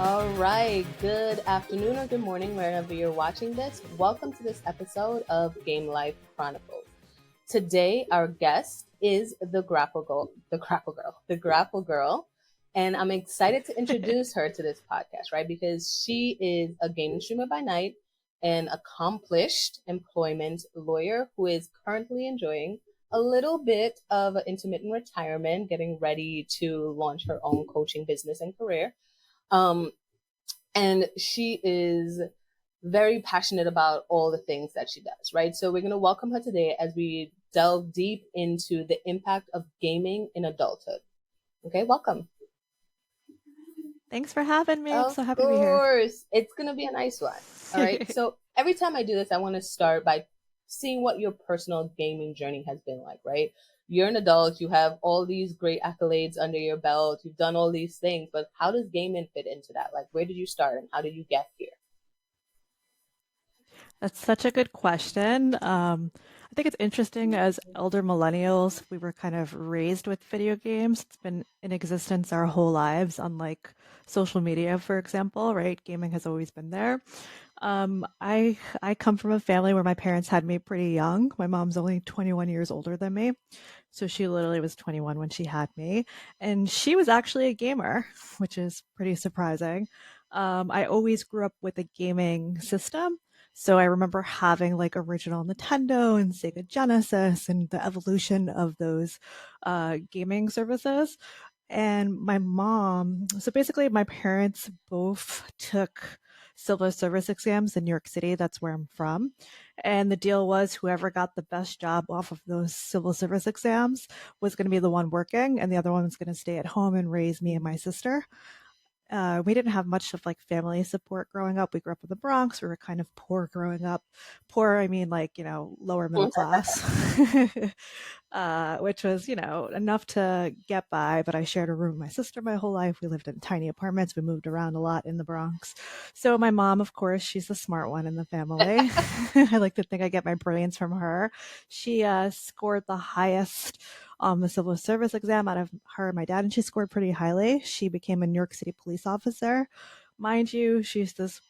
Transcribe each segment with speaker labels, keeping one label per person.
Speaker 1: All right, good afternoon or good morning, wherever you're watching this. Welcome to this episode of Game Life Chronicles. Today, our guest is the Grapple Girl, and I'm excited to introduce her to this podcast, right? Because she is a gaming streamer by night, an accomplished employment lawyer who is currently enjoying a little bit of intermittent retirement, getting ready to launch her own coaching business and career. Um, and she is very passionate about all the things that she does, right? So we're going to welcome her today as we delve deep into the impact of gaming in adulthood. Okay, welcome.
Speaker 2: Thanks for having me. I'm
Speaker 1: Of
Speaker 2: so happy to be here.
Speaker 1: course, it's going to be a nice one. All right. So every time I do this, I want to start by seeing what your personal gaming journey has been like, right? You're an adult, you have all these great accolades under your belt, you've done all these things, but how does gaming fit into that? Like, where did you start and how did you get here?
Speaker 2: That's such a good question. I think it's interesting as elder millennials, we were kind of raised with video games. It's been in existence our whole lives, unlike social media, for example, right? Gaming has always been there. I come from a family where my parents had me pretty young. My mom's only 21 years older than me. So she literally was 21 when she had me. And she was actually a gamer, which is pretty surprising. I always grew up with a gaming system. So I remember having like original Nintendo and Sega Genesis and the evolution of those gaming services. And my mom, so basically, my parents both took civil service exams in New York City. That's where I'm from. And the deal was whoever got the best job off of those civil service exams was going to be the one working, and the other one was going to stay at home and raise me and my sister. We didn't have much of like family support growing up. We grew up in the Bronx. We were kind of poor growing up. Poor, I mean, like, lower middle class, which was, enough to get by. But I shared a room with my sister my whole life. We lived in tiny apartments. We moved around a lot in the Bronx. So my mom, of course, she's the smart one in the family. I like to think I get my brains from her. She scored the highest on the civil service exam out of her and my dad, and she scored pretty highly. She became a New York City police officer. Mind you, she's this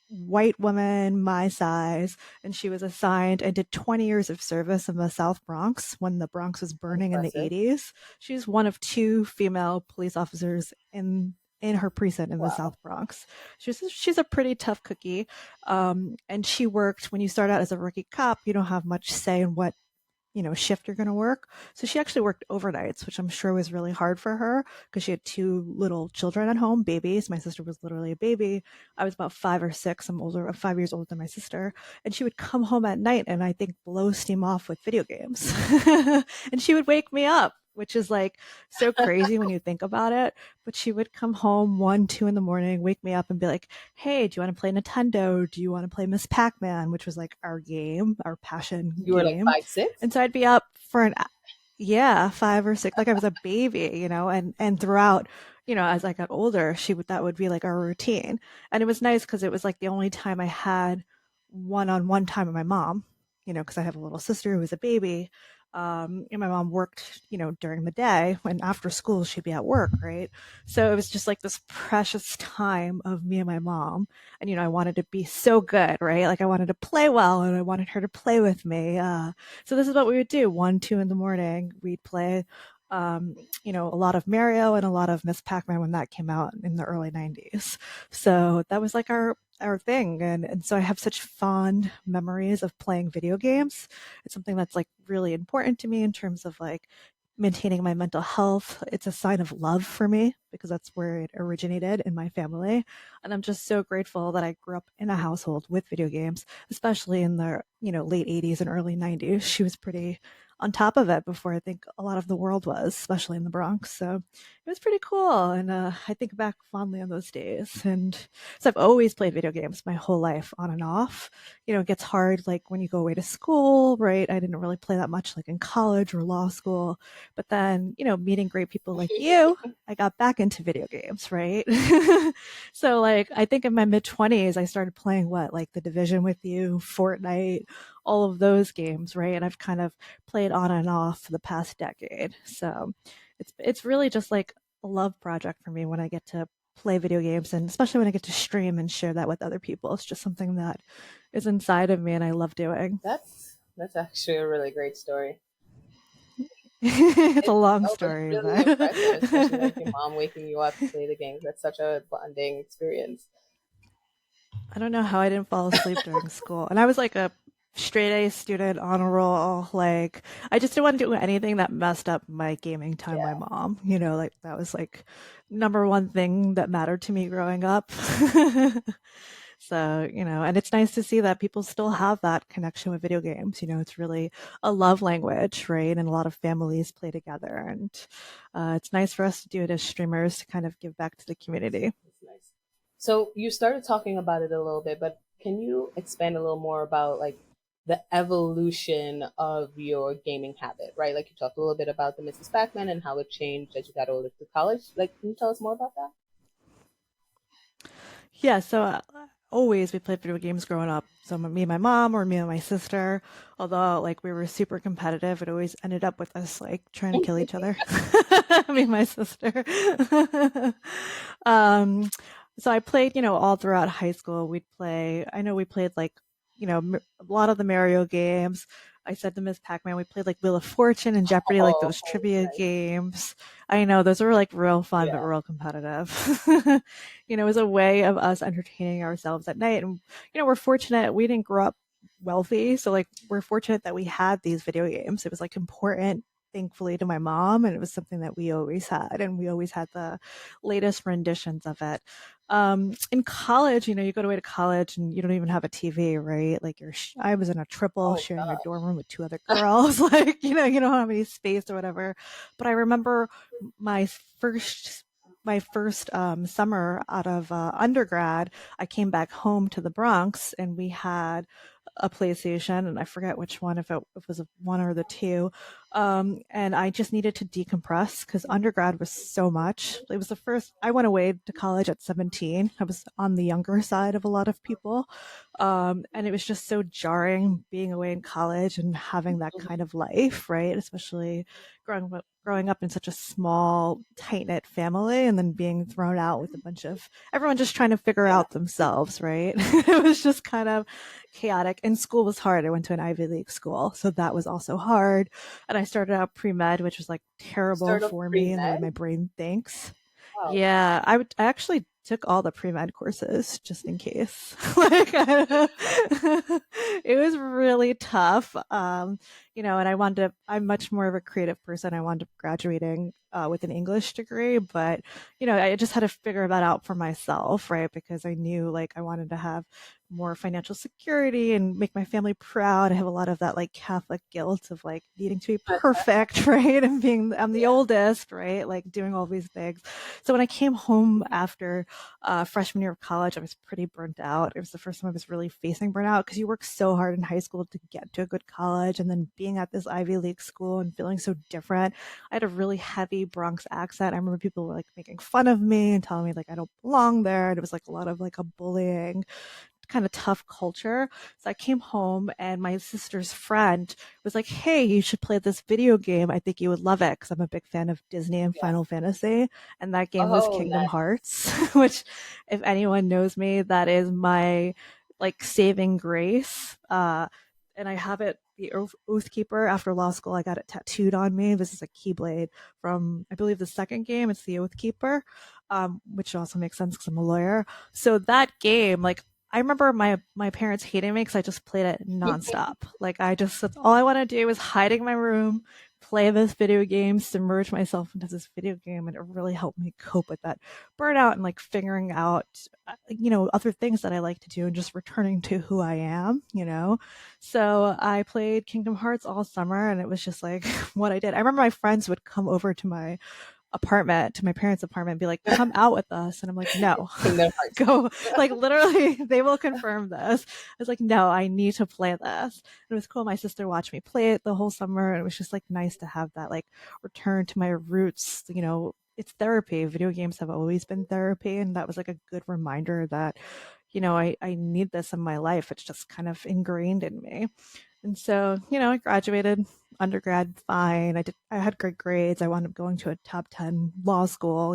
Speaker 2: white woman my size, and she was assigned and did 20 years of service in the South Bronx when the Bronx was burning in the
Speaker 1: Impressive.
Speaker 2: 80s. She's one of two female police officers in her precinct in the
Speaker 1: Wow.
Speaker 2: South Bronx. She's a pretty tough cookie. And she worked when you start out as a rookie cop, you don't have much say in what shift you're going to work. So she actually worked overnights, which I'm sure was really hard for her because she had two little children at home, babies. My sister was literally a baby. I was about 5 or 6. I'm 5 years older than my sister. And she would come home at night and I think blow steam off with video games. And she would wake me up, which is like so crazy when you think about it. But she would come home 1, 2 in the morning, wake me up and be like, hey, do you want to play Nintendo? Do you want to play Miss Pac-Man, which was like our game, our passion
Speaker 1: You were like
Speaker 2: game.
Speaker 1: 5'6"?
Speaker 2: And so I'd be up for yeah, 5 or 6, like I was a baby, and throughout, as I got older, that would be like our routine. And it was nice because it was like the only time I had one-on-one time with my mom, because I have a little sister who was a baby. And my mom worked, during the day, when after school she'd be at work, right? So it was just like this precious time of me and my mom. And, I wanted to be so good, right? Like I wanted to play well and I wanted her to play with me. So this is what we would do. 1, 2 in the morning, we'd play, a lot of Mario and a lot of Miss Pac-Man when that came out in the early 90s. So that was like our thing. And so I have such fond memories of playing video games. It's something that's like really important to me in terms of like maintaining my mental health. It's a sign of love for me because that's where it originated in my family. And I'm just so grateful that I grew up in a household with video games, especially in the, late 80s and early 90s. She was pretty on top of it before I think a lot of the world was, especially in the Bronx. So it was pretty cool. And I think back fondly on those days. And so I've always played video games my whole life on and off. It gets hard like when you go away to school, right? I didn't really play that much like in college or law school. But then, meeting great people like you, I got back into video games, right? So like I think in my mid 20s I started playing like The Division with you, Fortnite, all of those games, right? And I've kind of played on and off for the past decade. So it's really just like a love project for me when I get to play video games, and especially when I get to stream and share that with other people. It's just something that is inside of me and I love doing.
Speaker 1: That's actually a really great story.
Speaker 2: It's a
Speaker 1: It's
Speaker 2: long
Speaker 1: no, but it's
Speaker 2: story,
Speaker 1: really
Speaker 2: but
Speaker 1: impressive, especially like your mom waking you up to play the games. That's such a bonding experience.
Speaker 2: I don't know how I didn't fall asleep during school. And I was like a straight A student, honor roll. Like, I just didn't want to do anything that messed up my gaming time, my
Speaker 1: Yeah,
Speaker 2: mom. Like that was like number one thing that mattered to me growing up. So, and it's nice to see that people still have that connection with video games. It's really a love language, right? And a lot of families play together. And it's nice for us to do it as streamers to kind of give back to the community.
Speaker 1: that's nice. So you started talking about it a little bit, but can you expand a little more about like the evolution of your gaming habit, right? Like you talked a little bit about the Mrs. Pac-Man and how it changed as you got older through college. Like, can you tell us more about that?
Speaker 2: Yeah, so always we played video games growing up. So me and my mom or me and my sister, although like we were super competitive, it always ended up with us like trying to kill each other. Me and my sister. um, so I played, all throughout high school. I know we played like, a lot of the Mario games. I said to Miss Pac-Man, we played like Wheel of Fortune and Jeopardy, like
Speaker 1: Oh,
Speaker 2: those
Speaker 1: oh,
Speaker 2: trivia
Speaker 1: nice.
Speaker 2: games. I know those were like real fun, but
Speaker 1: Yeah.
Speaker 2: real competitive. It was a way of us entertaining ourselves at night. And, we're fortunate we didn't grow up wealthy. So, like, we're fortunate that we had these video games. It was like important, thankfully, to my mom. And it was something that we always had. And we always had the latest renditions of it. In college, you go away to college and you don't even have a TV, right? Like, I was in a triple
Speaker 1: Oh
Speaker 2: sharing a dorm
Speaker 1: gosh.
Speaker 2: room with two other girls. Like, you don't have any space or whatever. But I remember my first summer out of undergrad, I came back home to the Bronx and we had a PlayStation, and I forget which one, if it was a one or the two. And I just needed to decompress because undergrad was so much. It was the first, I went away to college at 17. I was on the younger side of a lot of people. And it was just so jarring being away in college and having that kind of life, right? Especially growing up in such a small, tight knit family and then being thrown out with a bunch of everyone just trying to figure
Speaker 1: Yeah.
Speaker 2: out themselves, right? It was just kind of chaotic. And school was hard. I went to an Ivy League school, so that was also hard. And I started out pre med, which was like terrible
Speaker 1: Start of
Speaker 2: for me and the way
Speaker 1: pre-med.
Speaker 2: my brain thinks.
Speaker 1: Wow.
Speaker 2: Yeah, I actually took all the pre-med courses just in case. Like, it was really tough. And I'm much more of a creative person. I wound up graduating with an English degree, but, I just had to figure that out for myself, right? Because I knew like I wanted to have more financial security and make my family proud. I have a lot of that like Catholic guilt of like needing to be perfect, right? And I'm the
Speaker 1: Yeah.
Speaker 2: oldest, right? Like doing all these things. So when I came home after freshman year of college, I was pretty burnt out. It was the first time I was really facing burnout because you work so hard in high school to get to a good college, and then being at this Ivy League school and feeling so different. I had a really heavy Bronx accent. I remember people were like making fun of me and telling me like I don't belong there. And it was like a lot of like a bullying kind of tough culture. So I came home and my sister's friend was like, "Hey, you should play this video game. I think you would love it because I'm a big fan of Disney and
Speaker 1: Yeah.
Speaker 2: Final Fantasy." And that game was
Speaker 1: Oh,
Speaker 2: Kingdom
Speaker 1: nice.
Speaker 2: Hearts, which, if anyone knows me, that is my like saving grace. And I have it, the Oathkeeper. After law school, I got it tattooed on me. This is a keyblade from, I believe, the second game. It's the Oathkeeper, which also makes sense because I'm a lawyer. So that game, like, I remember my parents hating me because I just played it nonstop. Like, that's all I want to do is hide in my room, play this video game, submerge myself into this video game, and it really helped me cope with that burnout and like figuring out, other things that I like to do and just returning to who I am. So I played Kingdom Hearts all summer, and it was just like what I did. I remember my friends would come over to my apartment, to my parents' apartment, and be like, "Come out with us," and I'm like, "No."
Speaker 1: Kingdom Hearts.
Speaker 2: Go, like, literally, they will confirm this. I was like, "No, I need to play this." And it was cool. My sister watched me play it the whole summer, and it was just like nice to have that like return to my roots. It's therapy. Video games have always been therapy, and that was like a good reminder that, I need this in my life. It's just kind of ingrained in me. And so, I graduated undergrad fine. I had great grades. I wound up going to a top 10 law school.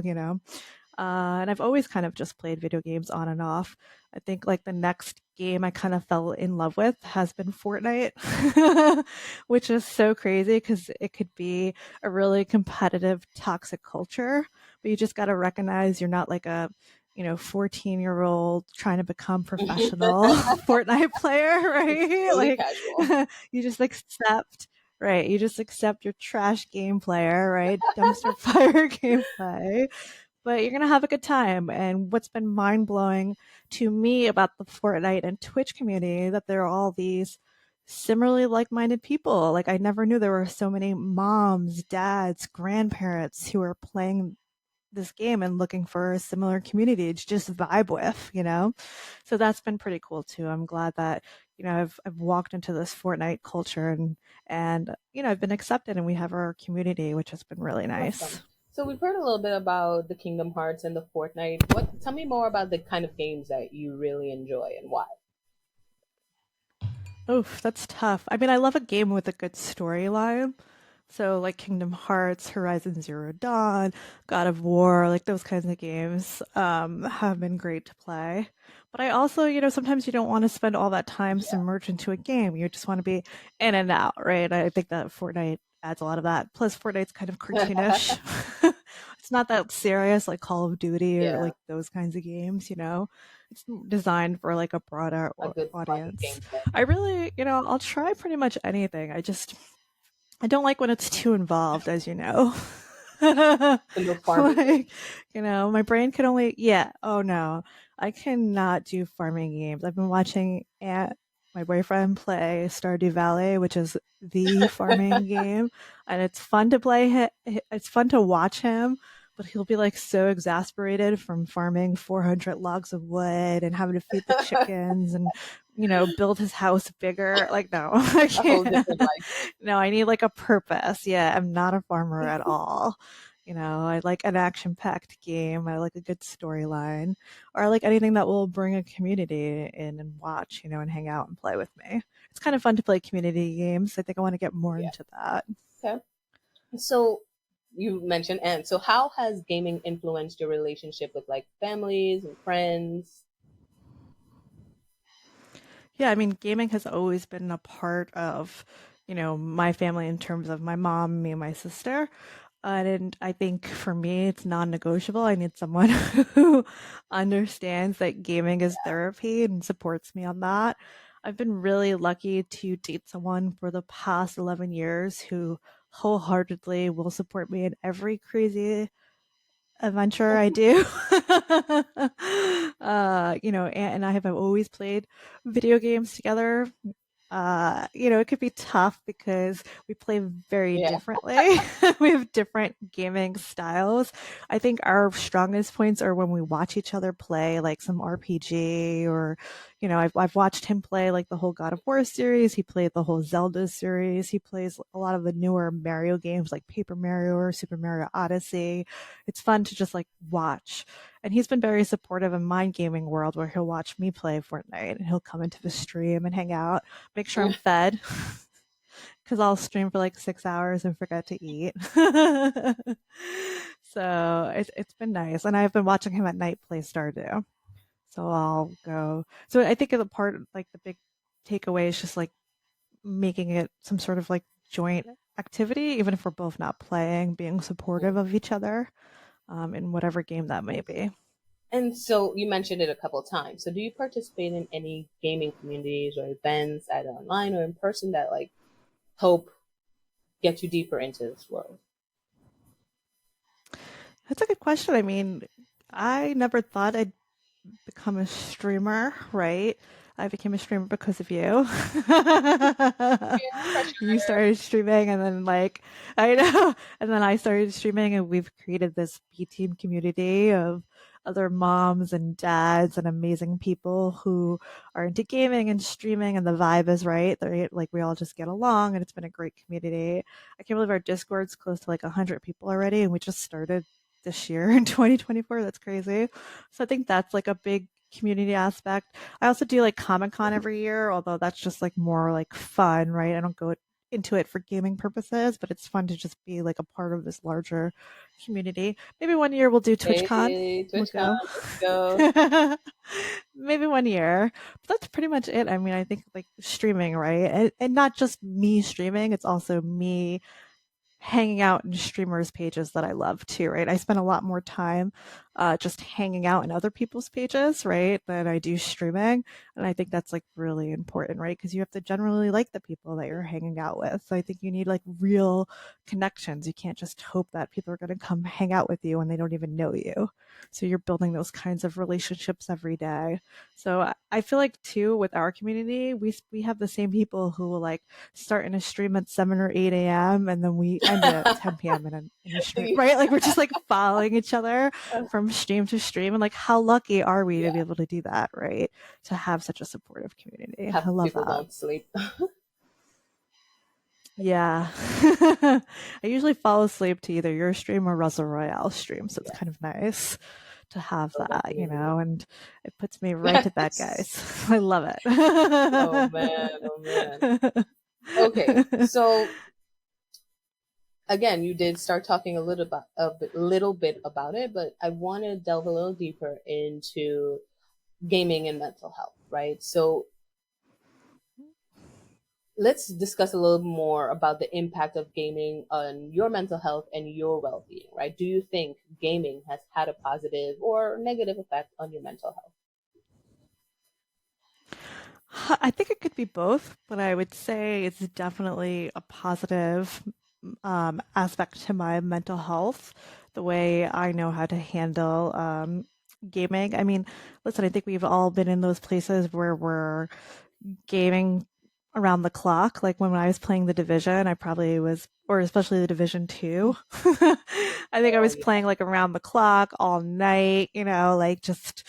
Speaker 2: And I've always kind of just played video games on and off. I think like the next game I kind of fell in love with has been Fortnite, which is so crazy because it could be a really competitive, toxic culture, but you just got to recognize you're not like a 14-year-old trying to become professional Fortnite player,
Speaker 1: It's
Speaker 2: right?
Speaker 1: totally
Speaker 2: Like
Speaker 1: casual.
Speaker 2: you just accept, right? You just accept your trash game player, right? Dumpster fire gameplay, but you're gonna have a good time. And what's been mind blowing to me about the Fortnite and Twitch community that there are all these similarly like minded people. Like I never knew there were so many moms, dads, grandparents who are playing this game and looking for a similar community to just vibe with. So that's been pretty cool too. I'm glad that I've walked into this Fortnite culture and I've been accepted and we have our community, which has been really nice.
Speaker 1: Awesome. So we've heard a little bit about the Kingdom Hearts and the Fortnite. Tell me more about the kind of games that you really enjoy and why.
Speaker 2: Oof, that's tough. I mean, I love a game with a good storyline. So, like Kingdom Hearts, Horizon Zero Dawn, God of War, like those kinds of games have been great to play. But I also, sometimes you don't want to spend all that time
Speaker 1: Yeah.
Speaker 2: submerged into a game. You just want to be in and out, right? I think that Fortnite adds a lot of that. Plus, Fortnite's kind of cartoonish. It's not that serious like Call of Duty or
Speaker 1: Yeah,
Speaker 2: like those kinds of games. It's designed for like a broader
Speaker 1: a good fun
Speaker 2: audience.
Speaker 1: gameplay.
Speaker 2: I really, I'll try pretty much anything. I don't like when it's too involved, as you know.
Speaker 1: The no farming game.
Speaker 2: Like, my brain can only, yeah, oh no, I cannot do farming games. I've been watching my boyfriend play Stardew Valley, which is the farming game, and it's fun to play. It's fun to watch him, but he'll be like so exasperated from farming 400 logs of wood and having to feed the chickens and build his house bigger. Like, no, I
Speaker 1: A whole
Speaker 2: can't.
Speaker 1: different life.
Speaker 2: No, I need like a purpose. Yeah, I'm not a farmer at all. I like an action-packed game. I like a good storyline, or I like anything that will bring a community in and watch, and hang out and play with me. It's kind of fun to play community games. I think I want to get more
Speaker 1: Yeah.
Speaker 2: into that.
Speaker 1: Okay. So you mentioned, and so how has gaming influenced your relationship with like families and friends?
Speaker 2: Yeah, I mean, gaming has always been a part of, my family in terms of my mom, me, and my sister. And I think for me, it's non-negotiable. I need someone who understands that gaming is therapy and supports me on that. I've been really lucky to date someone for the past 11 years who wholeheartedly will support me in every crazy adventure I do. And I have always played video games together. It could be tough because we play very
Speaker 1: Yeah.
Speaker 2: differently. We have different gaming styles. I think our strongest points are when we watch each other play like some RPG or, I've watched him play like the whole God of War series. He played the whole Zelda series. He plays a lot of the newer Mario games like Paper Mario or Super Mario Odyssey. It's fun to just like watch. And he's been very supportive in my gaming world where he'll watch me play Fortnite and he'll come into the stream and hang out, make sure I'm fed because I'll stream for like 6 hours and forget to eat. So it's been nice. And I've been watching him at night play Stardew. So I'll go. So I think the part, like the big takeaway is just like making it some sort of like joint activity, even if we're both not playing, being supportive of each other in whatever game that may be.
Speaker 1: And so you mentioned it a couple of times. So do you participate in any gaming communities or events, either online or in person, that like help get you deeper into this world?
Speaker 2: That's a good question. I mean, I never thought I'd become a streamer, right? I became a streamer because of you.
Speaker 1: Yeah, for
Speaker 2: You
Speaker 1: sure.
Speaker 2: started streaming, and then like I know, and then I started streaming, and we've created this B team community of other moms and dads and amazing people who are into gaming and streaming, and the vibe is right. Right? Like we all just get along, and it's been a great community. I can't believe our Discord's close to like 100 people already, and we just started this year in 2024. That's crazy. So I think that's like a big community aspect. I also do like Comic Con every year, although that's just like more like fun, right? I don't go into it for gaming purposes, but it's fun to just be like a part of this larger community. Maybe one year we'll do TwitchCon.
Speaker 1: Hey,
Speaker 2: We'll
Speaker 1: TwitchCon,
Speaker 2: go.
Speaker 1: let's go.
Speaker 2: Maybe one year. But that's pretty much it. I mean, I think like streaming, right? And not just me streaming, it's also me hanging out in streamers' pages that I love too, right? I spend a lot more time just hanging out in other people's pages, right, than I do streaming. And I think that's like really important, right? Because you have to generally like the people that you're hanging out with. So I think you need like real connections. You can't just hope that people are going to come hang out with you when they don't even know you. So you're building those kinds of relationships every day. So I feel like too with our community, we have the same people who will like start in a stream at 7 or 8 a.m. and then we end at 10 p.m. In a stream, right? Like we're just like following each other from stream to stream. And like, how lucky are we to be
Speaker 1: Yeah,
Speaker 2: able to do that, right? To have such a supportive community.
Speaker 1: half
Speaker 2: I
Speaker 1: the
Speaker 2: love
Speaker 1: people
Speaker 2: that.
Speaker 1: don't sleep.
Speaker 2: Yeah. I usually fall asleep to either your stream or Russell Royale stream. So it's
Speaker 1: Yeah,
Speaker 2: kind of nice to have
Speaker 1: love that
Speaker 2: that,
Speaker 1: community.
Speaker 2: and it puts me right to bed, guys. I love
Speaker 1: Oh man, oh man. Okay, so again, you did start talking little bit about it, but I want to delve a little deeper into gaming and mental health, right? So let's discuss a little more about the impact of gaming on your mental health and your well-being, right? Do you think gaming has had a positive or negative effect on your mental health?
Speaker 2: I think it could be both, but I would say it's definitely a positive aspect to my mental health, the way I know how to handle gaming. I mean, listen, I think we've all been in those places where we're gaming around the clock. Like when I was playing the Division, I probably was, or especially the Division 2. I think I
Speaker 1: Oh
Speaker 2: was
Speaker 1: yeah,
Speaker 2: playing like around the clock all night, like just,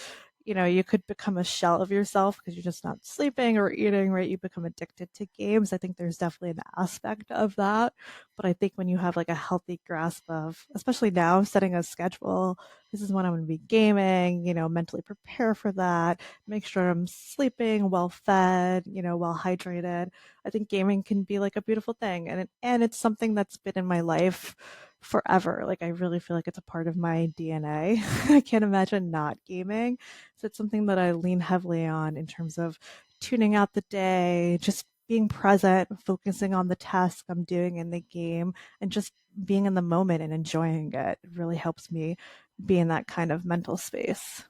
Speaker 2: you could become a shell of yourself because you're just not sleeping or eating, right? You become addicted to games. I think there's definitely an aspect of that. But I think when you have like a healthy grasp of, especially now, setting a schedule, this is when I'm going to be gaming, mentally prepare for that, make sure I'm sleeping well fed, well hydrated. I think gaming can be like a beautiful thing, and it's something that's been in my life forever. Like I really feel like it's a part of my DNA. I can't imagine not gaming. So it's something that I lean heavily on in terms of tuning out the day, just being present, focusing on the task I'm doing in the game, and just being in the moment and enjoying it. It really helps me be in that kind of mental space.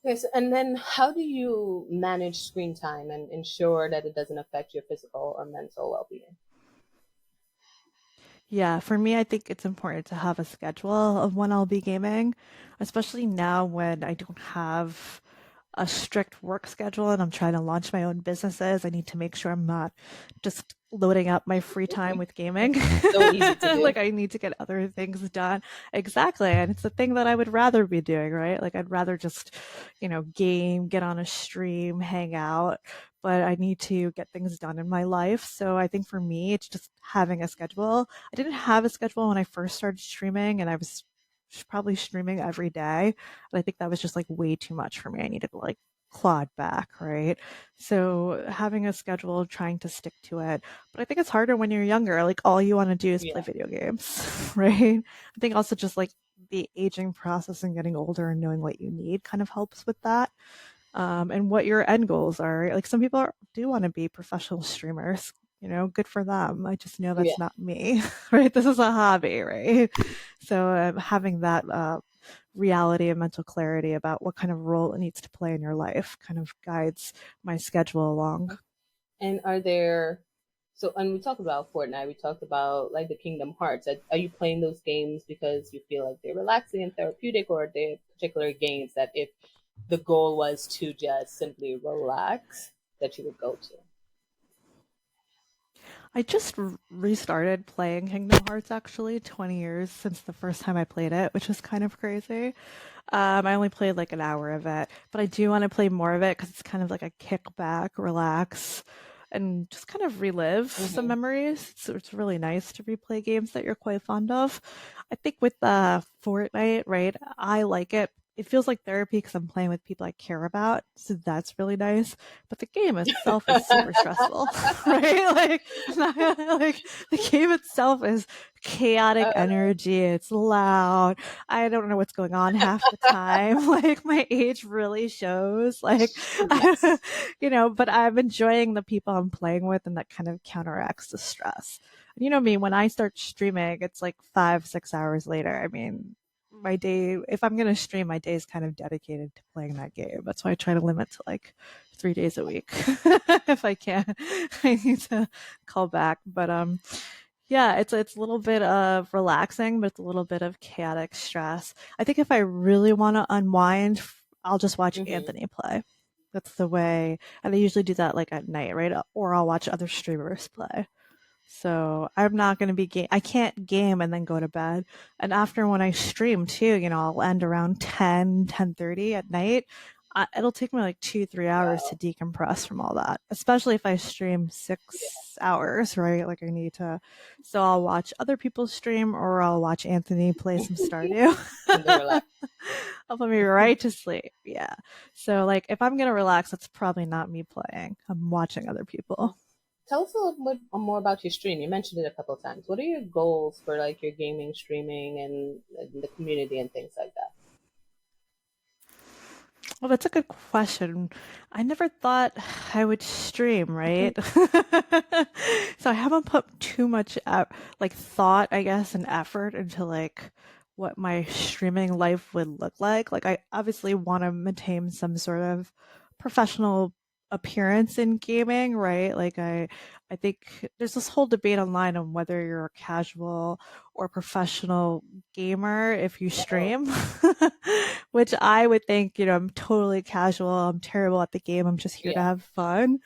Speaker 1: yes. And then how do you manage screen time and ensure that it doesn't affect your physical or mental well-being?
Speaker 2: Yeah, for me, I think it's important to have a schedule of when I'll be gaming, especially now when I don't have a strict work schedule and I'm trying to launch my own businesses. I need to make sure I'm not just loading up my free time with gaming.
Speaker 1: So easy to do.
Speaker 2: Like I need to get other things done. Exactly. And it's the thing that I would rather be doing, right? Like I'd rather just, game, get on a stream, hang out, but I need to get things done in my life. So I think for me, it's just having a schedule. I didn't have a schedule when I first started streaming and I was probably streaming every day. But I think that was just like way too much for me. I needed to like clawed back, right? So having a schedule, trying to stick to it. But I think it's harder when you're younger. Like all you want to do is play
Speaker 1: Yeah.
Speaker 2: video games, right? I think also just like the aging process and getting older and knowing what you need kind of helps with that. And what your end goals are. Like some people do want to be professional streamers. Good for them. I just know
Speaker 1: Yeah.
Speaker 2: that's not me, right? This is a hobby, right? So having that reality and mental clarity about what kind of role it needs to play in your life kind of guides my schedule along.
Speaker 1: And are there, so, and we talked about Fortnite, we talked about like the Kingdom Hearts. Are you playing those games because you feel like they're relaxing and therapeutic, or are there particular games that if the goal was to just simply relax, that you would go to?
Speaker 2: I just restarted playing Kingdom Hearts actually 20 years since the first time I played it, which is kind of crazy. I only played like an hour of it, but I do want to play more of it because it's kind of like a kickback, relax, and just kind of relive some
Speaker 1: Mm-hmm.
Speaker 2: memories. So it's really nice to replay games that you're quite fond of. I think with Fortnite, right? I like it it feels like therapy because I'm playing with people I care about. So that's really nice. But the game itself is super stressful, right? Like, like the game itself is chaotic energy. It's loud. I don't know what's going on half the time. Like my age really shows. Like,
Speaker 1: Yes.
Speaker 2: but I'm enjoying the people I'm playing with, and that kind of counteracts the stress. And you know me, when I start streaming, it's like 5, 6 hours later. I mean, my day, if I'm going to stream, my day is kind of dedicated to playing that game. That's why I try to limit to like 3 days a week if I can. I need to call back. But yeah, it's a little bit of relaxing, but it's a little bit of chaotic stress. I think if I really want to unwind, I'll just watch
Speaker 1: Hmm.
Speaker 2: Anthony play. That's the way, and I usually do that like at night, right? Or I'll watch other streamers play. So I'm not going to be I can't game and then go to bed. And after when I stream too, I'll end around 10:30 at night. It'll take me like 2, 3 hours to
Speaker 1: Wow.
Speaker 2: decompress from all that, especially if I stream
Speaker 1: Yeah.
Speaker 2: 6 hours, right? Like I need to. So I'll watch other people stream or I'll watch Anthony play some Stardew.
Speaker 1: And then relax.
Speaker 2: I'll put me right to sleep. Yeah. So like if I'm going to relax, that's probably not me playing. I'm watching other people.
Speaker 1: Tell us a little bit more about your stream. You mentioned it a couple of times. What are your goals for like your gaming, streaming, and the community and things like that?
Speaker 2: Well, that's a good question. I never thought I would stream, right? So I haven't put too much like thought, I guess, and effort into like what my streaming life would look like. Like I obviously want to maintain some sort of professional appearance in gaming, right? Like I think there's this whole debate online on whether you're a casual or professional gamer if you
Speaker 1: Oh,
Speaker 2: stream. Which I would think, I'm totally casual. I'm terrible at the game. I'm just here to
Speaker 1: yeah.
Speaker 2: have fun.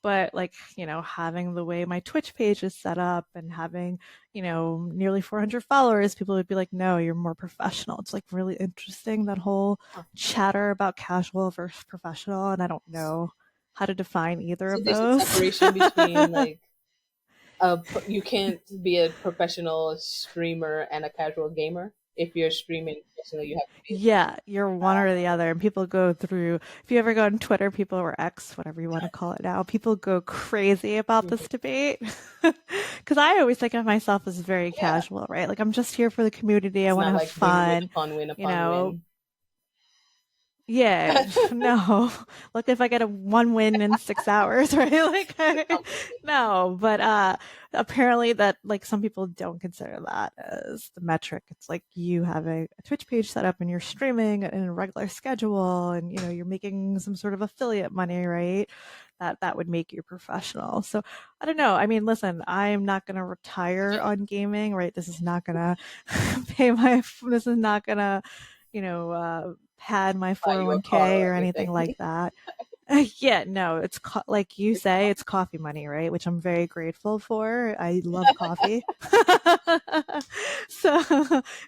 Speaker 2: But like, having the way my Twitch page is set up and having, nearly 400 followers, people would be like, no, you're more professional. It's like really interesting, that whole
Speaker 1: Huh.
Speaker 2: chatter about casual versus professional. And I don't know how to define either
Speaker 1: So
Speaker 2: of
Speaker 1: there's a
Speaker 2: those.
Speaker 1: separation between like you can't be a professional streamer and a casual gamer. If you're streaming professionally, you have to be.
Speaker 2: Yeah, you're one or the other. And people go through, if you ever go on Twitter, people or X, whatever you want to call it now, people go crazy about
Speaker 1: Mhm.
Speaker 2: this debate. Because I always think of myself as very
Speaker 1: Yeah,
Speaker 2: casual, right? Like I'm just here for the community. I
Speaker 1: it's
Speaker 2: want to
Speaker 1: not
Speaker 2: have
Speaker 1: like win
Speaker 2: fun,
Speaker 1: win
Speaker 2: you
Speaker 1: upon
Speaker 2: know,
Speaker 1: win.
Speaker 2: yeah, no. Look, if I get a one win in 6 hours, right? Like, no, but apparently that like some people don't consider that as the metric. It's like you have a Twitch page set up and you're streaming in a regular schedule, and you're making some sort of affiliate money, right? That would make you professional. So I don't know. I mean, listen, I'm not gonna retire
Speaker 1: Yeah,
Speaker 2: on gaming, right? This is not gonna pay my. This is not gonna pad my
Speaker 1: buy you a car
Speaker 2: 401k
Speaker 1: or
Speaker 2: or anything
Speaker 1: anything.
Speaker 2: like that. Yeah, no, it's like you
Speaker 1: It's
Speaker 2: say,
Speaker 1: fun.
Speaker 2: it's coffee money, right? Which I'm very grateful for. I love coffee. So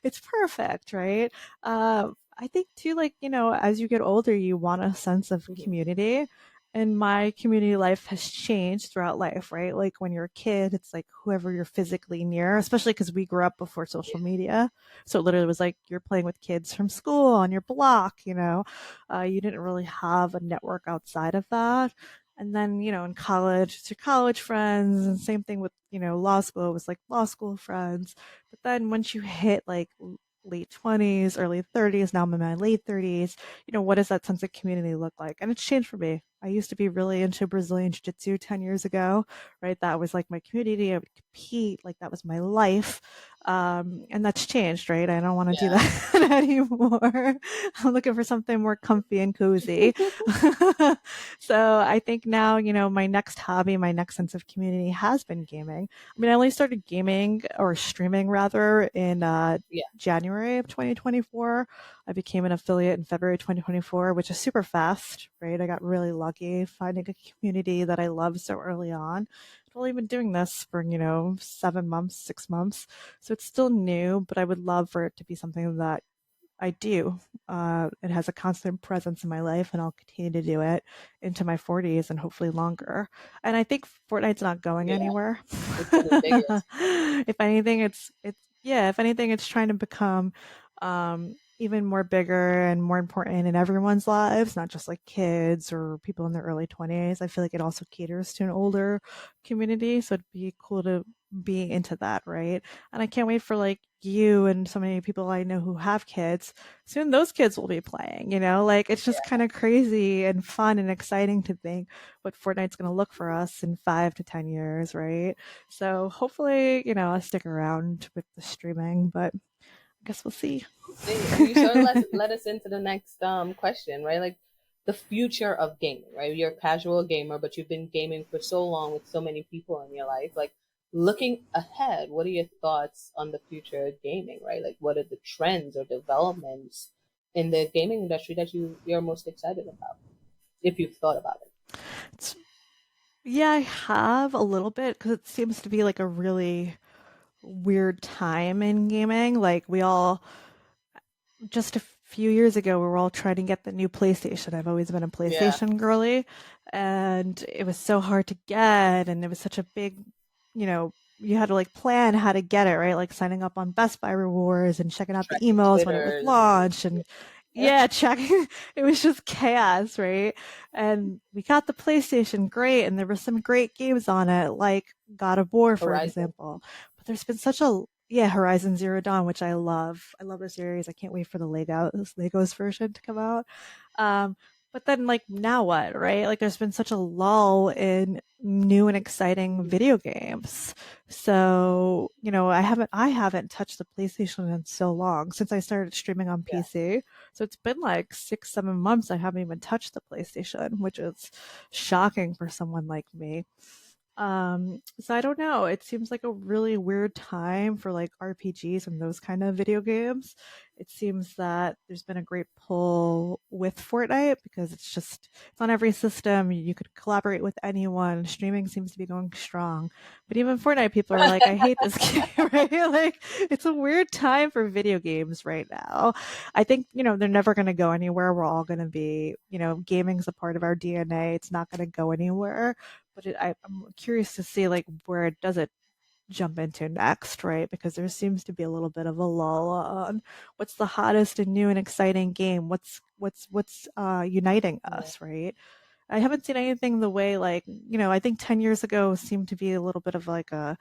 Speaker 2: it's perfect, right? I think too, like, as you get older, you want a sense of
Speaker 1: Mhm.
Speaker 2: community. And my community life has changed throughout life, right? Like when you're a kid, it's like whoever you're physically near, especially because we grew up before social
Speaker 1: Yeah,
Speaker 2: media. So it literally was like you're playing with kids from school on your block. You didn't really have a network outside of that. And then, in college, it's your college friends, and same thing with, law school, it was like law school friends. But then once you hit like late 20s, early 30s, now I'm in my late 30s, what does that sense of community look like? And it's changed for me. I used to be really into Brazilian Jiu Jitsu 10 years ago, right? That was like my community. I would compete, like that was my life. And that's changed, right? I don't want to do
Speaker 1: yeah.
Speaker 2: that anymore. I'm looking for something more comfy and cozy. So I think now, my next hobby, my next sense of community has been gaming. I mean, I only started gaming or streaming rather in
Speaker 1: Yeah,
Speaker 2: January of 2024. I became an affiliate in February 2024, which is super fast, right? I got really lucky finding a community that I love so early on. I've only been doing this for, 7 months, 6 months. So it's still new, but I would love for it to be something that I do. It has a constant presence in my life, and I'll continue to do it into my 40s and hopefully longer. And I think Fortnite's not going
Speaker 1: yeah.
Speaker 2: anywhere.
Speaker 1: It's getting bigger.
Speaker 2: If anything, it's yeah. If anything, it's trying to become, even more bigger and more important in everyone's lives, not just like kids or people in their early 20s. I feel like it also caters to an older community. So it'd be cool to be into that, right? And I can't wait for like you and so many people I know who have kids. Soon those kids will be playing, you know? Like it's just kind of crazy and fun and exciting to think what Fortnite's going to look for us in 5 to 10 years, right? So hopefully, I'll stick around with the streaming, but I guess we'll see.
Speaker 1: See, and you sort of let us into the next question, right? Like the future of gaming, right? You're a casual gamer, but you've been gaming for so long with so many people in your life. Like looking ahead, what are your thoughts on the future of gaming, right? Like what are the trends or developments in the gaming industry that you're most excited about, if you've thought about it?
Speaker 2: It's, yeah, I have a little bit because it seems to be like a really weird time in gaming. Like we all just a few years ago, we were all trying to get the new PlayStation. I've always been a
Speaker 1: Yeah,
Speaker 2: PlayStation girly, and it was so hard to get, and it was such a big, you had to like plan how to get it, right? Like signing up on Best Buy rewards and checking out the
Speaker 1: tracking
Speaker 2: emails when it was
Speaker 1: Twitters and
Speaker 2: launched, and yeah, checking. It was just chaos, right? And we got the PlayStation, great, and there were some great games on it, like God of War, for
Speaker 1: Horizon.
Speaker 2: example. But there's been such a yeah, Horizon Zero Dawn, which I love. I love the series. I can't wait for the Legos version to come out. Um, but then like now what, right? Like there's been such a lull in new and exciting video games. So, I haven't touched the PlayStation in so long since I started streaming on
Speaker 1: Yeah.
Speaker 2: PC. So it's been like 6, 7 months I haven't even touched the PlayStation, which is shocking for someone like me. So I don't know. It seems like a really weird time for like RPGs and those kind of video games. It seems that there's been a great pull with Fortnite because it's on every system. You could collaborate with anyone. Streaming seems to be going strong. But even Fortnite people are like, I hate this game, right? Like it's a weird time for video games right now. I think, they're never going to go anywhere. We're all going to be, gaming's a part of our DNA. It's not going to go anywhere, but I'm curious to see like where it does it jump into next, right? Because there seems to be a little bit of a lull on what's the hottest and new and exciting game. What's uniting
Speaker 1: Yeah.
Speaker 2: us, right? I haven't seen anything the way like I think 10 years ago seemed to be a little bit of like a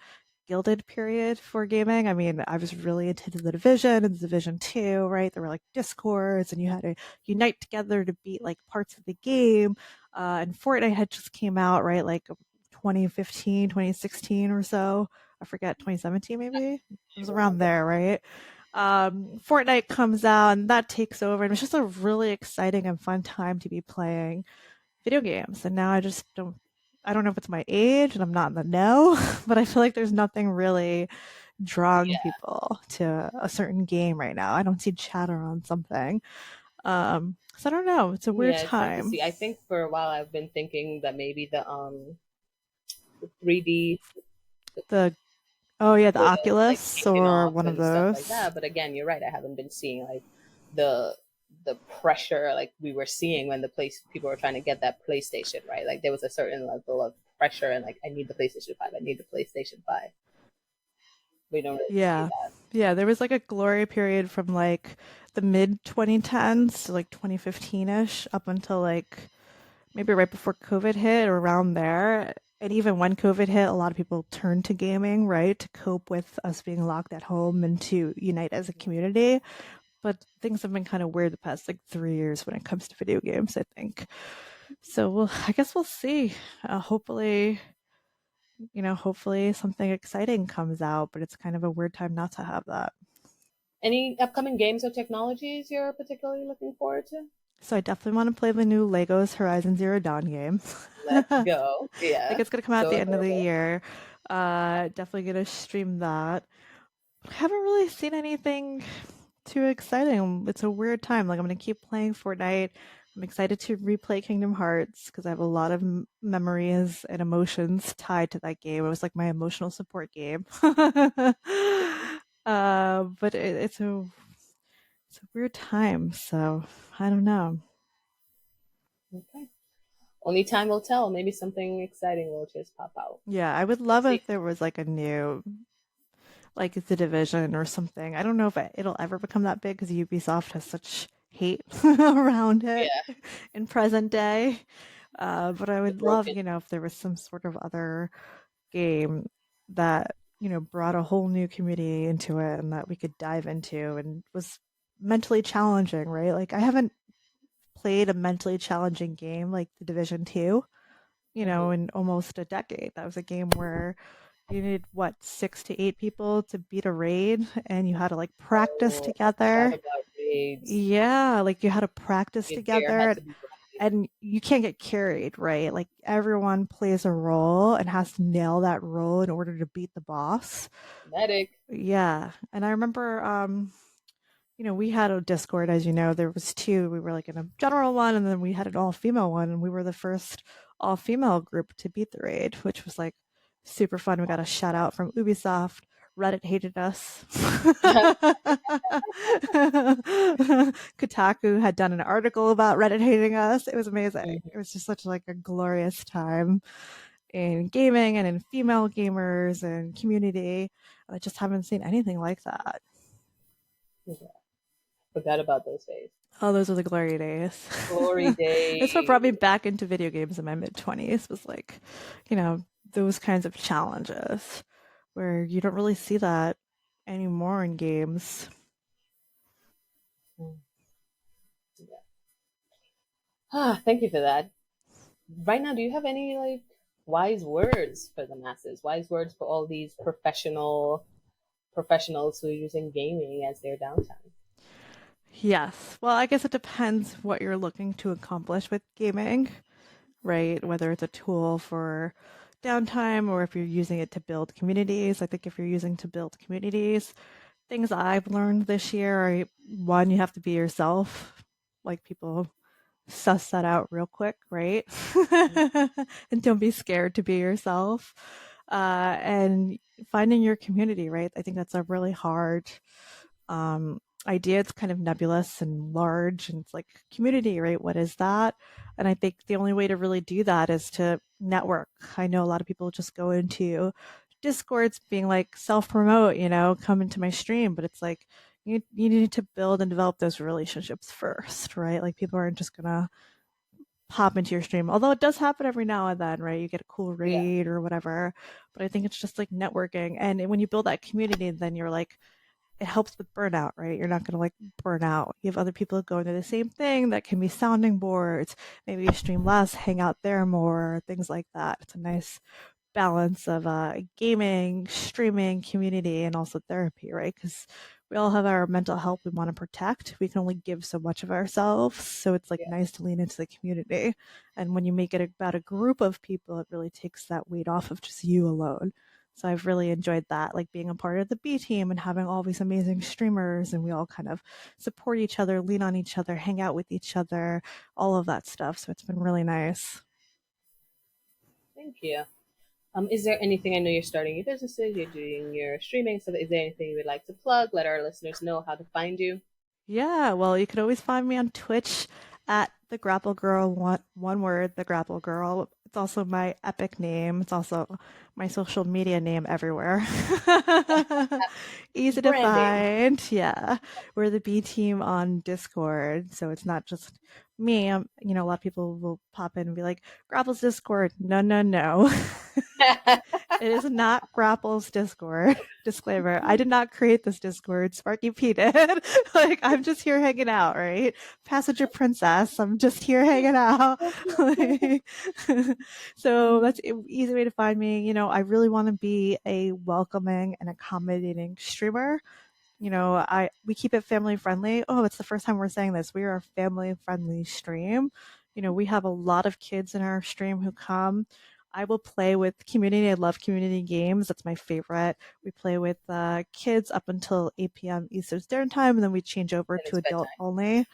Speaker 2: gilded period for gaming. I mean, I was really into the Division and the Division 2, right? There were like discords and you had to unite together to beat like parts of the game. And Fortnite had just came out, right? Like 2015, 2016 or so. I forget, 2017 maybe? It was around there, right? Fortnite comes out and that takes over. And it's just a really exciting and fun time to be playing video games. And now I don't know if it's my age and I'm not in the know, but I feel like there's nothing really drawing
Speaker 1: Yeah.
Speaker 2: people to a certain game right now. I don't see chatter on something. So I don't know. It's a weird
Speaker 1: Yeah, it's hard to
Speaker 2: time.
Speaker 1: see. I think for a while I've been thinking that maybe the 3D
Speaker 2: The Oh yeah, the
Speaker 1: would have like
Speaker 2: Oculus
Speaker 1: taken
Speaker 2: or
Speaker 1: off
Speaker 2: one of
Speaker 1: and stuff like
Speaker 2: those.
Speaker 1: that. But again, you're right. I haven't been seeing like the the pressure like we were seeing when the place people were trying to get that PlayStation, right? Like there was a certain level of pressure and like I need the PlayStation 5, I need the PlayStation 5. We don't really see
Speaker 2: Yeah.
Speaker 1: that.
Speaker 2: Yeah, there was like a glory period from like the mid 2010s to like 2015ish up until like maybe right before COVID hit or around there. And even when COVID hit, a lot of people turned to gaming, right, to cope with us being locked at home and to unite as a community. But things have been kind of weird the past like 3 years when it comes to video games, I think. So I guess we'll see. Hopefully something exciting comes out, but it's kind of a weird time not to have that.
Speaker 1: Any upcoming games or technologies you're particularly looking forward to?
Speaker 2: So I definitely want to play the new Legos Horizon Zero Dawn game.
Speaker 1: Let's
Speaker 2: I
Speaker 1: go.
Speaker 2: think
Speaker 1: Yeah.
Speaker 2: it's gonna come out at
Speaker 1: So
Speaker 2: the end of the
Speaker 1: adorable.
Speaker 2: year. Definitely gonna stream that. I haven't really seen anything too exciting. It's a weird time. Like I'm gonna keep playing Fortnite. I'm excited to replay Kingdom Hearts because I have a lot of memories and emotions tied to that game. It was like my emotional support game. But it's a weird time, so I don't know.
Speaker 1: Okay. Only time will tell. Maybe something exciting will just pop out.
Speaker 2: Yeah, I would
Speaker 1: We'll
Speaker 2: love
Speaker 1: see.
Speaker 2: if there was like a new like The Division or something. I don't know if it'll ever become that big because Ubisoft has such hate around it
Speaker 1: Yeah,
Speaker 2: in present day. But I
Speaker 1: the
Speaker 2: would love,
Speaker 1: broken.
Speaker 2: if there was some sort of other game that, brought a whole new community into it and that we could dive into and was mentally challenging, right? Like I haven't played a mentally challenging game like The Division 2,
Speaker 1: Hmm.
Speaker 2: in almost a decade. That was a game where you needed what, 6 to 8 people to beat a raid and you had to like practice
Speaker 1: Oh, I forgot
Speaker 2: together.
Speaker 1: about raids.
Speaker 2: Yeah, like you had to practice
Speaker 1: Your gear had
Speaker 2: together
Speaker 1: to be right.
Speaker 2: and you can't get carried, right? Like everyone plays a role and has to nail that role in order to beat the boss.
Speaker 1: Medic.
Speaker 2: Yeah. And I remember we had a Discord, as you know, there was two. We were like in a general one and then we had an all-female one and we were the first all-female group to beat the raid, which was like super fun. We got a shout out from Ubisoft. Reddit hated us. Kotaku had done an article about Reddit hating us. It was amazing.
Speaker 1: Mhm.
Speaker 2: It was just such like a glorious time in gaming and in female gamers and community. I just haven't seen anything like that.
Speaker 1: Yeah, forgot about those days.
Speaker 2: Oh, those were the glory days.
Speaker 1: Glory
Speaker 2: It's what brought me
Speaker 1: days.
Speaker 2: back into video games in my mid 20s was like, you know, those kinds of challenges where you don't really see that anymore in games.
Speaker 1: Mm, yeah. Ah, thank you for that. Right now, do you have any like wise words for the masses? Wise words for all these professionals who are using gaming as their downtime?
Speaker 2: Yes. Well, I guess it depends what you're looking to accomplish with gaming, right? Whether it's a tool for downtime or if you're using it to build communities. I think if you're using to build communities, things I've learned this year are one, you have to be yourself. Like people suss that out real quick, right?
Speaker 1: Mhm.
Speaker 2: And don't be scared to be yourself. And finding your community, right? I think that's a really hard um, idea. It's kind of nebulous and large, and it's like community, right? What is that? And I think the only way to really do that is to network. I know a lot of people just go into Discords being like self promote, come into my stream, but it's like you need to build and develop those relationships first, right? Like people aren't just gonna pop into your stream. Although it does happen every now and then, right? You get a cool
Speaker 1: Yeah,
Speaker 2: raid or whatever. But I think it's just like networking. And when you build that community, then you're like, it helps with burnout, right? You're not going to like burn out. You have other people going through the same thing that can be sounding boards. Maybe you stream less, hang out there more, things like that. It's a nice balance of gaming, streaming, community, and also therapy, right? Because we all have our mental health we want to protect. We can only give so much of ourselves. So it's like
Speaker 1: yeah,
Speaker 2: nice to lean into the community. And when you make it about a group of people, it really takes that weight off of just you alone. So I've really enjoyed that, like being a part of the B team and having all these amazing streamers, and we all kind of support each other, lean on each other, hang out with each other, all of that stuff. So it's been really nice.
Speaker 1: thank you. Is there anything I know you're starting your businesses, you're doing your streaming, so is there anything you would like to plug? Let our listeners know how to find you.
Speaker 2: Yeah, well, you could always find me on Twitch at the Grapple Girl, one word, the Grapple Girl. It's also my epic name. It's also my social media name everywhere. Easy to
Speaker 1: Branding.
Speaker 2: find. Yeah, we're the B team on Discord, so it's not just me. A lot of people will pop in and be like, "Grapple's Discord." No, no, no. It is not Grapple's Discord. Disclaimer. I did not create this Discord. Sparky P did. Like, I'm just here hanging out, right? Passenger Princess. I'm just here hanging out. Like, so that's an easy way to find me. I really want to be a welcoming and accommodating streamer. We keep it family friendly. Oh, it's the first time we're saying this. We are a family friendly stream. We have a lot of kids in our stream who come. I will play with community. I love community games. That's my favorite. We play with kids up until 8 p.m. Eastern Standard Time, and then we change over
Speaker 1: And
Speaker 2: to
Speaker 1: it's
Speaker 2: adult
Speaker 1: bedtime.
Speaker 2: only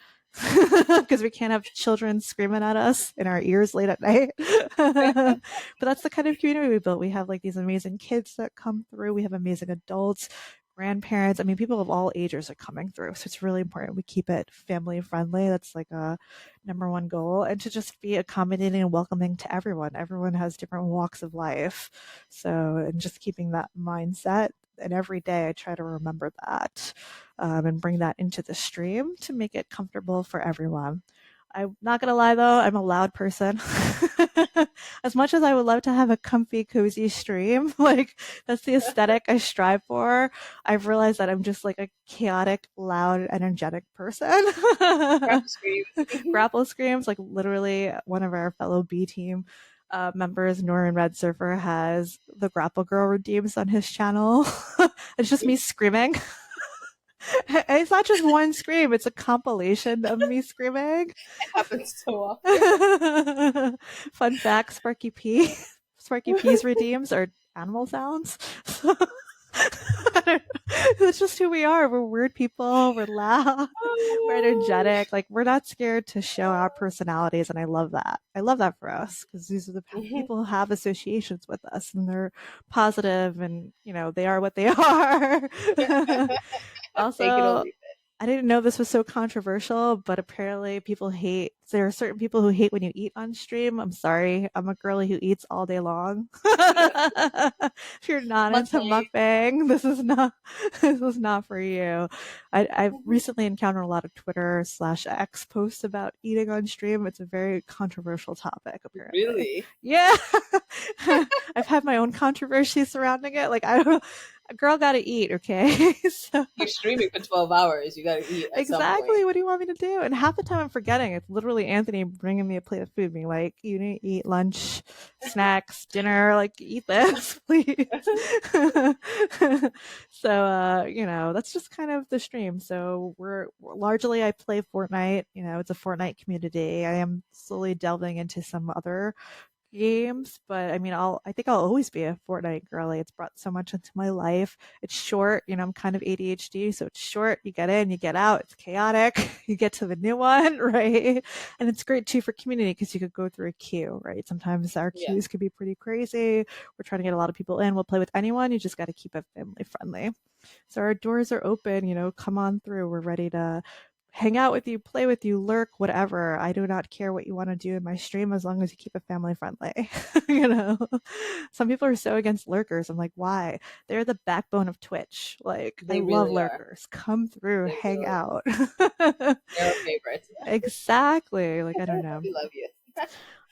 Speaker 2: because we can't have children screaming at us in our ears late at night. But that's the kind of community we built. We have like these amazing kids that come through. We have amazing adults, grandparents. I mean, people of all ages are coming through. So it's really important we keep it family friendly. That's like a number one goal. And to just be accommodating and welcoming to everyone. Everyone has different walks of life. So, and just keeping that mindset. And every day I try to remember that, and bring that into the stream to make it comfortable for everyone. I'm not gonna lie though, I'm a loud person. As much as I would love to have a comfy, cozy stream, like that's the aesthetic I strive for, I've realized that I'm just like a chaotic, loud, energetic person.
Speaker 1: Grab the screen.
Speaker 2: Grapple screams, like literally one of our fellow B team members, Norrin Red Surfer, has the Grapple Girl redeems on his channel. It's just me screaming. It's not just one scream, it's a compilation of me screaming.
Speaker 1: It happens so often.
Speaker 2: Fun fact, Sparky P's redeems are animal sounds. That's just who we are. We're weird people. We're loud. We're energetic. Like we're not scared to show our personalities, and I love that. I love that for us because these are the people who have associations with us, and they're positive, and they are what they are.
Speaker 1: Take it or
Speaker 2: Also,
Speaker 1: leave
Speaker 2: I didn't know this was so controversial, but apparently people hate. There are certain people who hate when you eat on stream. I'm sorry. I'm a girly who eats all day long. If you're not
Speaker 1: it.
Speaker 2: into mukbang, this is not for you. I've recently encountered a lot of Twitter/X posts about eating on stream. It's a very controversial topic, apparently.
Speaker 1: Really?
Speaker 2: Yeah. I've had my own controversy surrounding it. Like I don't a girl gotta eat, okay? So
Speaker 1: You're streaming for 12 hours. You got to eat at some point.
Speaker 2: exactly. What do you want me to do? And half the time I'm forgetting. It's literally Anthony bringing me a plate of food, being like, "You need to eat lunch, snacks, dinner. Like, eat this, please." So, that's just kind of the stream. So we're largely I play Fortnite. It's a Fortnite community. I am slowly delving into some other games, but I mean, I think I'll always be a Fortnite girly. It's brought so much into my life. It's short, I'm kind of ADHD, so it's short. You get in, you get out. It's chaotic. You get to the new one, right? And it's great too for community because you could go through a queue, right? Sometimes our
Speaker 1: Yeah.
Speaker 2: queues could be pretty crazy. We're trying to get a lot of people in. We'll play with anyone. You just got to keep it family friendly. So our doors are open. Come on through. We're ready to hang out with you, play with you, lurk, whatever. I do not care what you want to do in my stream as long as you keep it family friendly. Some people are so against lurkers. I'm like, why? They're the backbone of Twitch. Like,
Speaker 1: They
Speaker 2: I love
Speaker 1: really are.
Speaker 2: lurkers. Come through,
Speaker 1: They
Speaker 2: hang
Speaker 1: really
Speaker 2: out.
Speaker 1: are. They're our favorites.
Speaker 2: Exactly. Like, I don't know.
Speaker 1: We love you.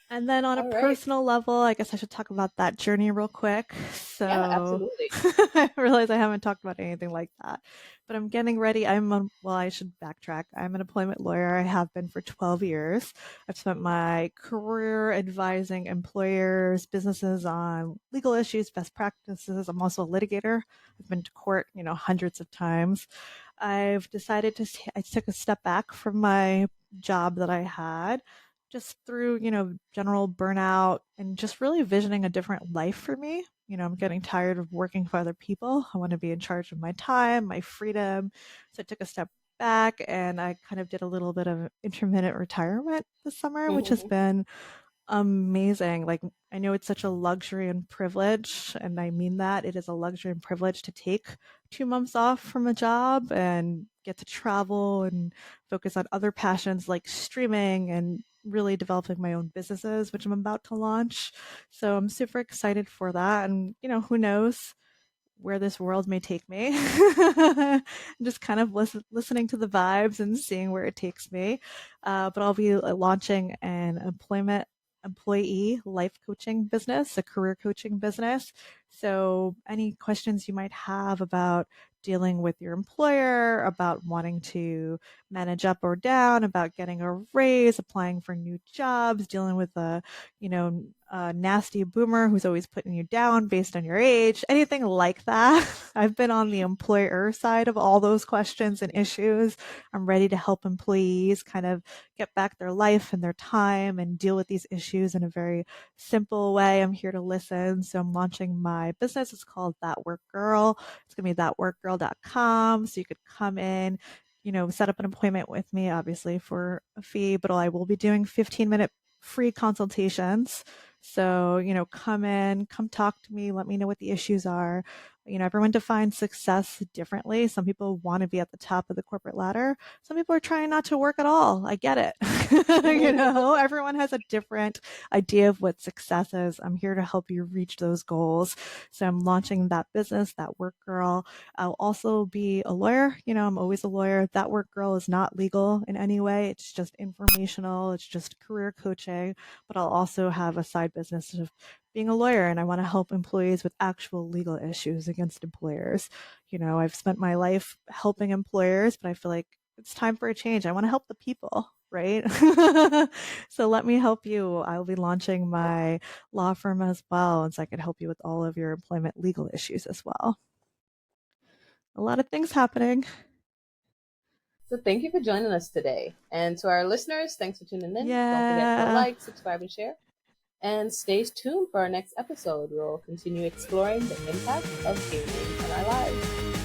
Speaker 2: And then on a
Speaker 1: All right.
Speaker 2: personal level, I guess I should talk about that journey real quick.
Speaker 1: Yeah,
Speaker 2: So
Speaker 1: absolutely.
Speaker 2: I realize I haven't talked about anything like that, but I'm getting ready. Well, I should backtrack. I'm an employment lawyer. I have been for 12 years. I've spent my career advising employers, businesses on legal issues, best practices. I'm also a litigator. I've been to court, hundreds of times. I've decided I took a step back from my job that I had just through, general burnout and just really visioning a different life for me. I'm getting tired of working for other people. I want to be in charge of my time, my freedom. So I took a step back and I kind of did a little bit of intermittent retirement this summer, which has been amazing. Like, I know it's such a luxury and privilege, and I mean that. It is a luxury and privilege to take 2 months off from a job and get to travel and focus on other passions like streaming and really developing my own businesses, which I'm about to launch. So I'm super excited for that. And, who knows where this world may take me. Just kind of listening to the vibes and seeing where it takes me. But I'll be launching an employee life coaching business, a career coaching business. So any questions you might have about dealing with your employer, about wanting to manage up or down, about getting a raise, applying for new jobs, dealing with a nasty boomer who's always putting you down based on your age, anything like that. I've been on the employer side of all those questions and issues. I'm ready to help employees kind of get back their life and their time and deal with these issues in a very simple way. I'm here to listen. So I'm launching my business. It's called That Work Girl. It's going to be thatworkgirl.com. So you could come in, set up an appointment with me, obviously for a fee, but I will be doing 15-minute free consultations. So, come in, come talk to me, let me know what the issues are. Everyone defines success differently. Some people want to be at the top of the corporate ladder. Some people are trying not to work at all. I get it. Everyone has a different idea of what success is. I'm here to help you reach those goals. So I'm launching that business, that work girl. I'll also be a lawyer. I'm always a lawyer. That work girl is not legal in any way. It's just informational. It's just career coaching. But I'll also have a side business of being a lawyer, and I want to help employees with actual legal issues against employers. I've spent my life helping employers, but I feel like it's time for a change. I want to help the people, right? So let me help you. I'll be launching my law firm as well, and so I can help you with all of your employment legal issues as well. A lot of things happening.
Speaker 1: So thank you for joining us today. And to our listeners, thanks for tuning in. Don't forget to
Speaker 2: Yeah.
Speaker 1: like, subscribe, and share. And stay tuned for our next episode. We'll continue exploring the impact of gaming on our lives.